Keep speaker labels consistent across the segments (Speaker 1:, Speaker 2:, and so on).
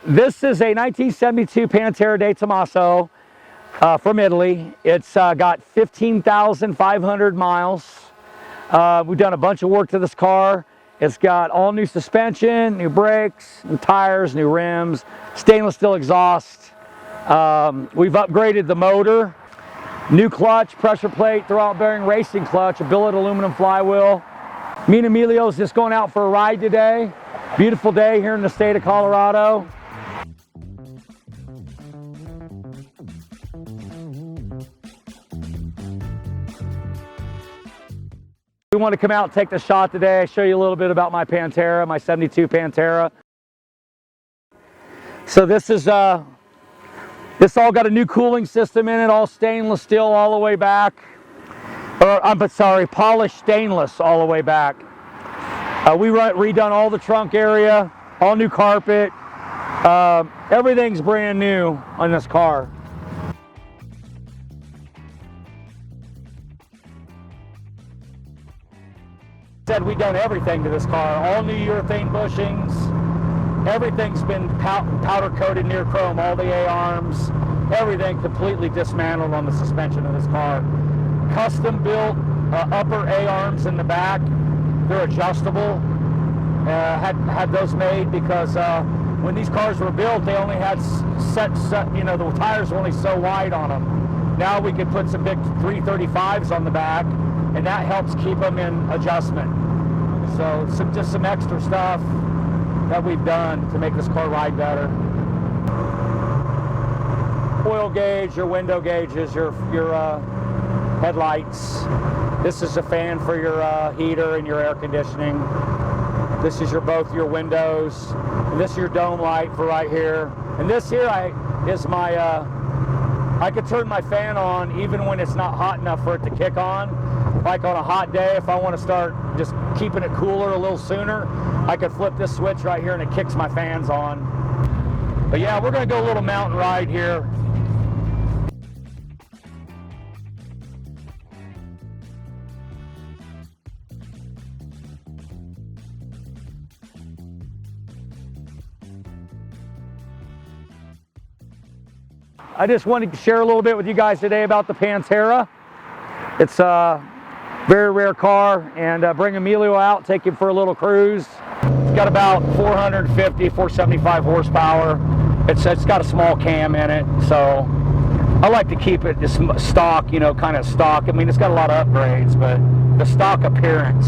Speaker 1: This is a 1972 Pantera Detomaso from Italy. It's got 15,500 miles. We've done a bunch of work to this car. It's got all new suspension, new brakes, new tires, new rims, stainless steel exhaust. We've upgraded the motor, new clutch, pressure plate, throwout bearing racing clutch, a billet aluminum flywheel. Me and Emilio's just going out for a ride today. Beautiful day here in the state of Colorado. We want to come out and take the shot today, show you a little bit about my Pantera, my 72 Pantera. So this is this all got a new cooling system in it, all stainless steel all the way back. I'm sorry, polished stainless all the way back. We redone all the trunk area, all new carpet. Everything's brand new on this car. Said we've done everything to this car, all new urethane bushings. Everything's been powder coated near chrome, all the A-arms, everything completely dismantled on the suspension of this car. Custom built upper A-arms in the back. They're adjustable. Had those made because when these cars were built, they only had set, you know, the tires were only so wide on them. Now we could put some big 335s on the back, and that helps keep them in adjustment. So just some extra stuff that we've done to make this car ride better. Oil gauge, your window gauges, your headlights. This is a fan for your heater and your air conditioning. This is both your windows. And this is your dome light for right here. And this here is my, I could turn my fan on even when it's not hot enough for it to kick on. Like on a hot day, if I want to start just keeping it cooler a little sooner, I could flip this switch right here and it kicks my fans on. But yeah, we're going to go a little mountain ride here. I just wanted to share a little bit with you guys today about the Pantera. It's a very rare car, and bring Emilio out, take him for a little cruise. It's got about 450, 475 horsepower. It's got a small cam in it, so I like to keep it just stock, you know, kind of stock. I mean, it's got a lot of upgrades, but the stock appearance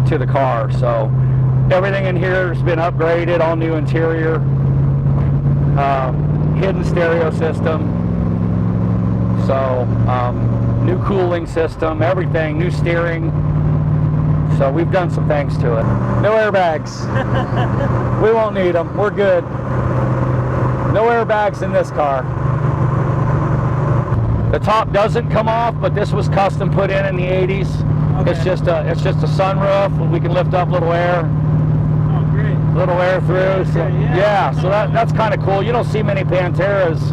Speaker 1: to the car. So everything in here has been upgraded, all new interior, hidden stereo system. So new cooling system, everything, new steering. So we've done some things to it. No airbags. We won't need them. We're good. No airbags in this car. The top doesn't come off, but this was custom put in the 80s. Okay. It's just a sunroof. We can lift up a little air. Oh, great. Little air through. So, yeah. So that's kind of cool. You don't see many Panteras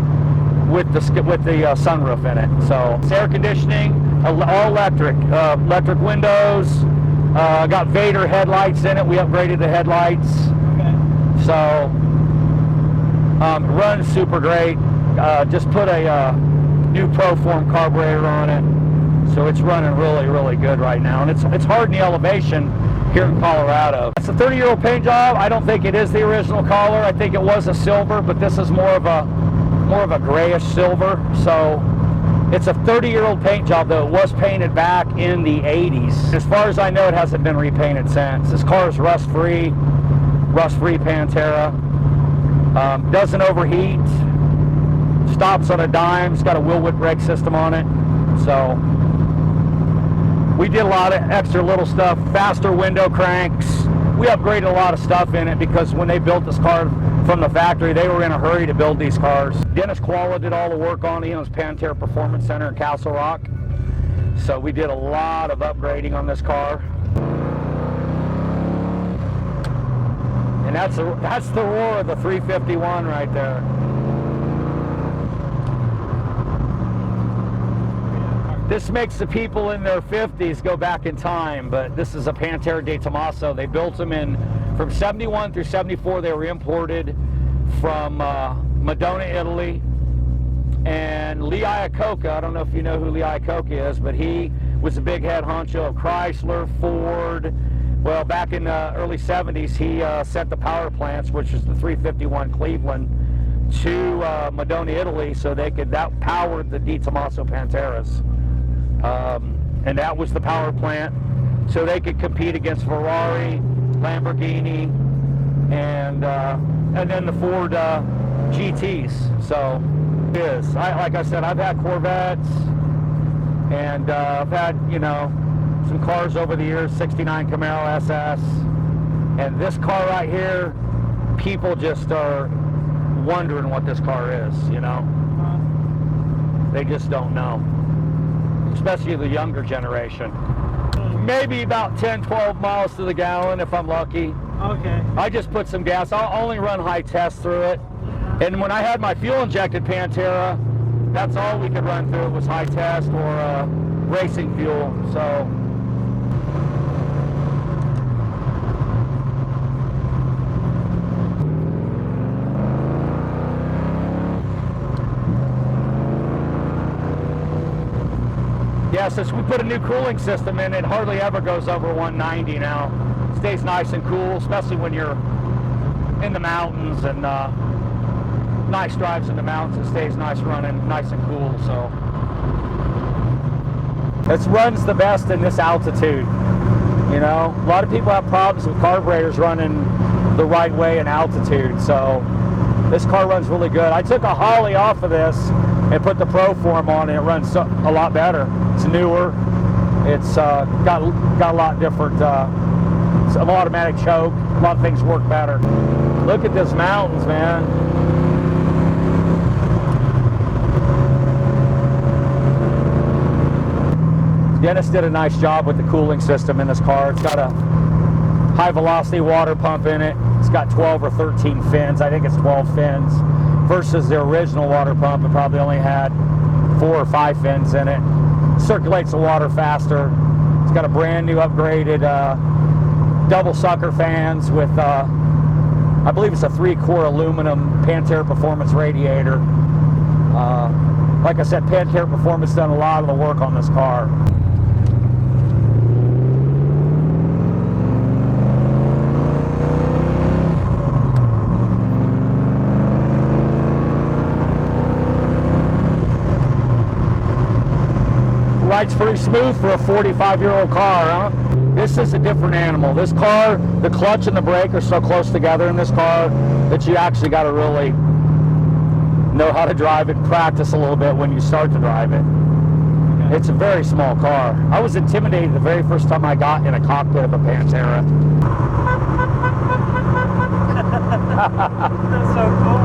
Speaker 1: with the sunroof in it. So it's air conditioning, all electric, electric windows. Got Vader headlights in it. We upgraded the headlights. Okay. So runs super great. Just put a new ProForm carburetor on it, so it's running really, really good right now. And it's hard in the elevation here in Colorado. It's a 30-year-old paint job. I don't think it is the original color. I think it was a silver, but this is more of a grayish silver. So it's a 30-year-old paint job, though. It was painted back in the 80s. As far as I know, it hasn't been repainted since. This car is rust-free Pantera. Doesn't overheat. Stops on a dime. It's got a wheel whip brake system on it. So we did a lot of extra little stuff. Faster window cranks. We upgraded a lot of stuff in it because when they built this car from the factory, they were in a hurry to build these cars. Dennis Qualla did all the work on it. He owns Pantera Performance Center in Castle Rock. So we did a lot of upgrading on this car. And that's the roar of the 351 right there. This makes the people in their 50s go back in time, but this is a Pantera Detomaso. They built them from 71 through 74. They were imported from Modena, Italy. And Lee Iacocca, I don't know if you know who Lee Iacocca is, but he was a big head honcho of Chrysler, Ford. Well, back in the early 70s, he sent the power plants, which is the 351 Cleveland, to Modena, Italy, so that powered the Detomaso Panteras. And that was the power plant, so they could compete against Ferrari, Lamborghini, and then the Ford GTs. So like I said, I've had Corvettes, and I've had, you know, some cars over the years, 69 Camaro SS, and this car right here, people just are wondering what this car is, you know. They just don't know, especially the younger generation. Maybe about 10-12 miles to the gallon if I'm lucky.
Speaker 2: Okay.
Speaker 1: I just put some gas. I'll only run high test through it. And when I had my fuel-injected Pantera, that's all we could run through. It was high test or racing fuel. So. Yeah, since we put a new cooling system in, it hardly ever goes over 190 now. It stays nice and cool, especially when you're in the mountains, and nice drives in the mountains. It stays nice running, nice and cool. So it runs the best in this altitude. You know, a lot of people have problems with carburetors running the right way in altitude. So this car runs really good. I took a Holly off of this and put the Proform on, and it runs a lot better. It's newer. It's got a lot different. It's an automatic choke. A lot of things work better. Look at these mountains, man. Dennis did a nice job with the cooling system in this car. It's got a high velocity water pump in it. It's got 12 or 13 fins. I think it's 12 fins. Versus the original water pump, it probably only had 4 or 5 fins in it. Circulates the water faster. It's got a brand new upgraded double sucker fans with, I believe it's a 3-core aluminum Pantera Performance radiator. Like I said, Pantera Performance done a lot of the work on this car. Rides pretty smooth for a 45-year-old car, huh? This is a different animal. This car, the clutch and the brake are so close together in this car that you actually got to really know how to drive it, practice a little bit when you start to drive it. Okay. It's a very small car. I was intimidated the very first time I got in a cockpit of a Pantera.
Speaker 2: That's so cool.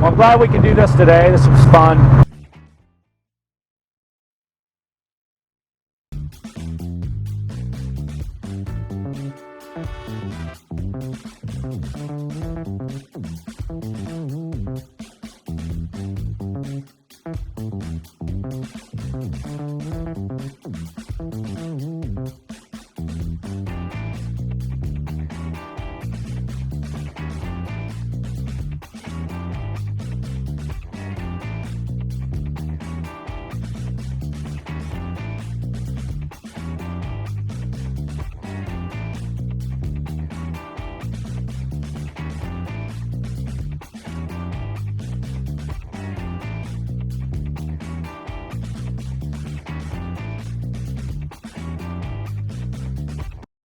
Speaker 1: Well, I'm glad we can do this today. This was fun.